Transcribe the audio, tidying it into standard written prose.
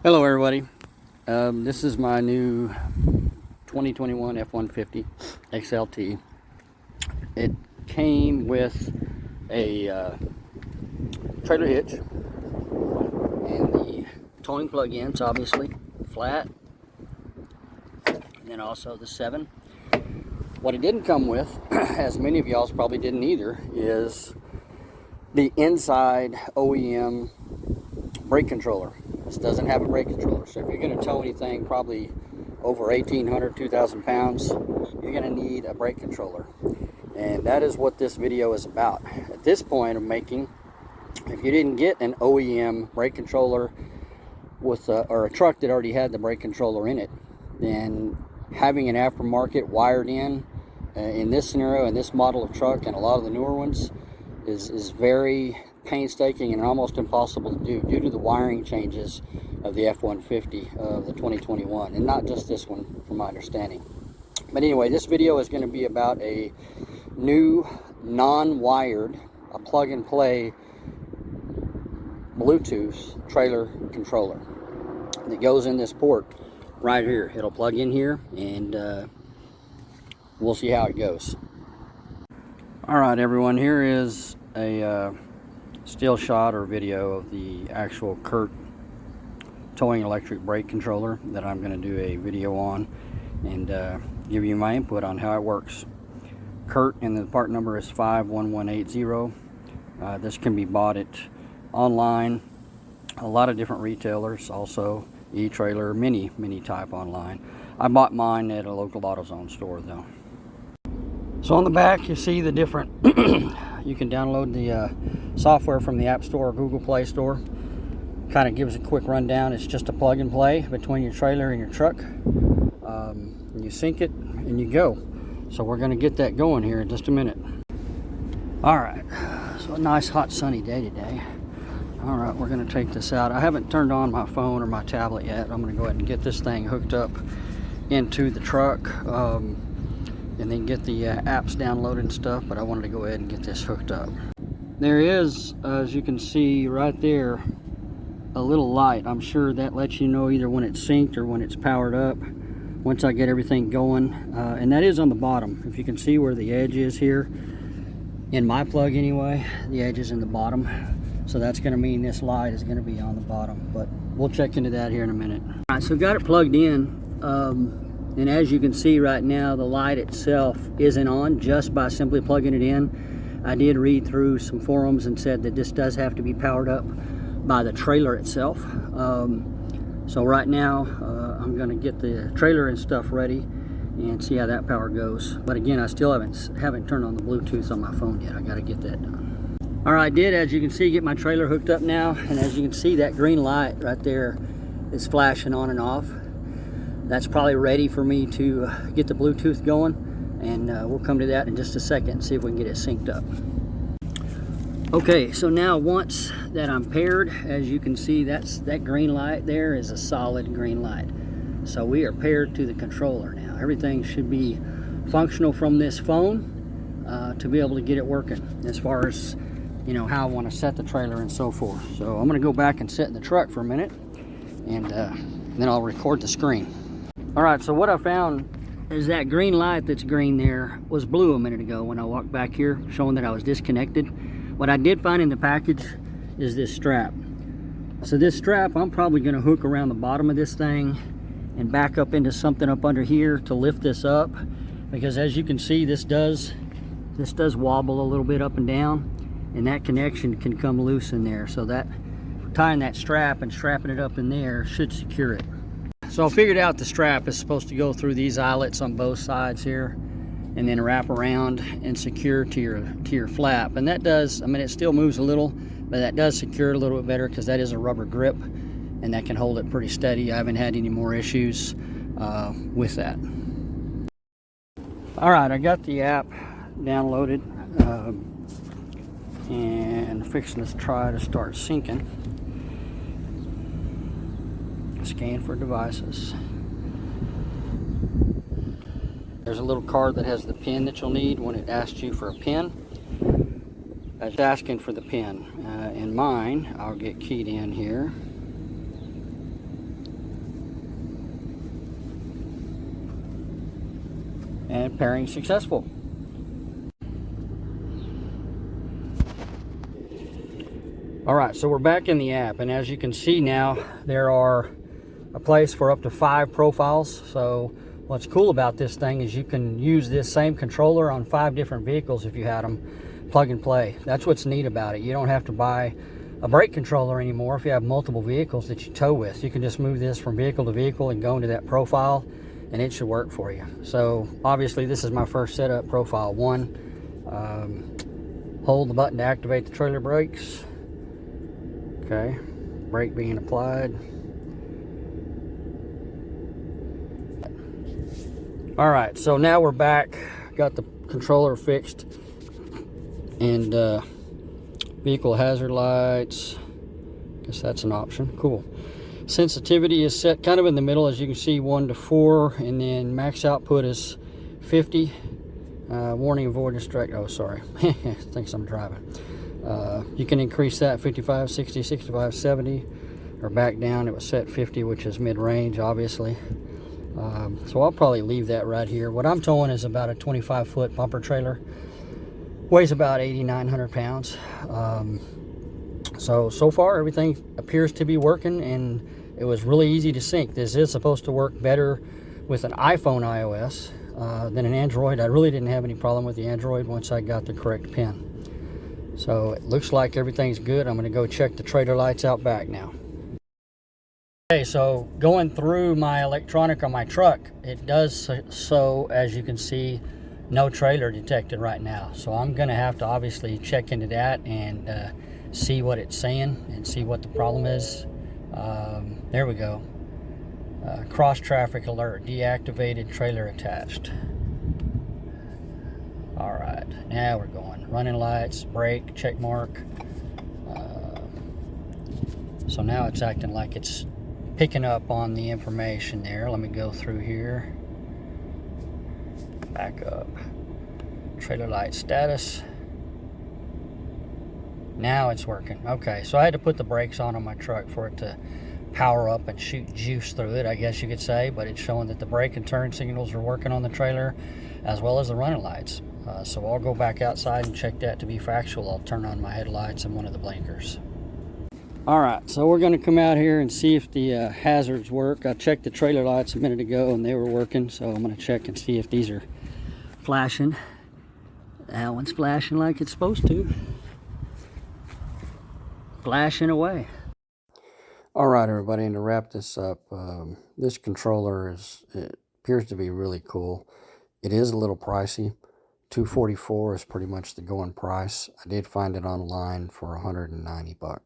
Hello everybody, this is my new 2021 F-150 XLT. It came with a trailer hitch and the towing plug-ins, obviously, flat, and then also the 7. What it didn't come with, as many of y'all probably didn't either, is the inside OEM brake controller. This doesn't have a brake controller, so if you're going to tow anything probably over 1,800, 2,000 pounds, you're going to need a brake controller. And that is what this video is about. At this point of making, if you didn't get an OEM brake controller with or a truck that already had the brake controller in it, then having an aftermarket wired in this scenario, in this model of truck and a lot of the newer ones, is very painstaking and almost impossible to do due to the wiring changes of the F-150 of the 2021, and not just this one from my understanding. But anyway, this video is going to be about a new non-wired, a plug-and-play Bluetooth trailer controller that goes in this port right here. It'll plug in here, and we'll see how it goes. Alright everyone, here is a still shot or video of the actual Curt towing electric brake controller that I'm going to do a video on and give you my input on how it works. Curt, and the part number is 51180. This can be bought at online, a lot of different retailers, also e-trailer, many type online. I bought mine at a local AutoZone store though. So on the back you see the different you can download the software from the App Store or Google Play Store. Kind of gives a quick rundown. It's just a plug and play between your trailer and your truck. And you sync it and you go. So we're going to get that going here in just a minute. Alright, so a nice hot sunny day today. Alright, we're going to take this out. I haven't turned on my phone or my tablet yet. I'm going to go ahead and get this thing hooked up into the truck. And then get the apps downloaded and stuff, but I wanted to go ahead and get this hooked up. There is, as you can see right there, a little light. I'm sure that lets you know either when it's synced or when it's powered up once I get everything going, and that is on the bottom. If you can see where the edge is here, in my plug anyway, the edge is in the bottom, so that's going to mean this light is going to be on the bottom, but we'll check into that here in a minute. Alright, so got it plugged in. And as you can see right now, the light itself isn't on just by simply plugging it in. I did read through some forums and said that this does have to be powered up by the trailer itself. So right now, I'm going to get the trailer and stuff ready and see how that power goes. But again, I still haven't turned on the Bluetooth on my phone yet. I got to get that done. All right, I did, as you can see, get my trailer hooked up now. And as you can see, that green light right there is flashing on and off. That's probably ready for me to get the Bluetooth going, and we'll come to that in just a second and see if we can get it synced up. Okay, so now once that I'm paired, as you can see, that green light there is a solid green light. So we are paired to the controller now. Everything should be functional from this phone to be able to get it working as far as, you know, how I want to set the trailer and so forth. So I'm going to go back and sit in the truck for a minute, and then I'll record the screen. Alright, so what I found is that green light that's green there was blue a minute ago when I walked back here, showing that I was disconnected. What I did find in the package is this strap. So this strap, I'm probably going to hook around the bottom of this thing and back up into something up under here to lift this up, because as you can see, this does wobble a little bit up and down, and that connection can come loose in there. So that tying that strap and strapping it up in there should secure it. So I figured out the strap is supposed to go through these eyelets on both sides here and then wrap around and secure to your flap. And that does, I mean, it still moves a little, but that does secure it a little bit better because that is a rubber grip and that can hold it pretty steady. I haven't had any more issues with that. All right, I got the app downloaded and fixing to try to start syncing. Scan for devices. There's a little card that has the pin that you'll need when it asks you for a pin. It's asking for the pin. In mine, I'll get keyed in here. and pairing successful. Alright, so we're back in the app, and as you can see now, there are a place for up to 5 profiles. So what's cool about this thing is you can use this same controller on 5 different vehicles if you had them plug and play. That's what's neat about it. You don't have to buy a brake controller anymore if you have multiple vehicles that you tow with. You can just move this from vehicle to vehicle and go into that profile, and it should work for you. So obviously this is my first setup, profile 1. Hold the button to activate the trailer brakes. Okay, brake being applied. All right, so now we're back. Got the controller fixed, and vehicle hazard lights. Guess that's an option. Cool. Sensitivity is set kind of in the middle, as you can see, 1 to 4, and then max output is 50. Warning, avoidance direct. Oh, sorry. Thinks I'm driving. You can increase that 55, 60, 65, 70, or back down. It was set 50, which is mid-range, obviously. So I'll probably leave that right here. What I'm towing is about a 25-foot bumper trailer. Weighs about 8,900 pounds. So far everything appears to be working, and it was really easy to sync. This is supposed to work better with an iPhone iOS than an Android. I really didn't have any problem with the Android once I got the correct pin. So it looks like everything's good. I'm going to go check the trailer lights out back now. Okay, so going through my electronic on my truck, it does so, as you can see, no trailer detected right now. So I'm going to have to obviously check into that and see what it's saying and see what the problem is. There we go. Cross traffic alert, deactivated, trailer attached. All right, now we're going. Running lights, brake, check mark. So now it's acting like it's picking up on the information there. Let me go through here. Back up. Trailer light status. Now it's working. Okay, so I had to put the brakes on my truck for it to power up and shoot juice through it, I guess you could say, but it's showing that the brake and turn signals are working on the trailer, as well as the running lights. So I'll go back outside and check that to be factual. I'll turn on my headlights and one of the blinkers. Alright, so we're going to come out here and see if the hazards work. I checked the trailer lights a minute ago and they were working, so I'm going to check and see if these are flashing. That one's flashing like it's supposed to. Flashing away. Alright everybody, and to wrap this up, this controller it appears to be really cool. It is a little pricey. $244 is pretty much the going price. I did find it online for $190.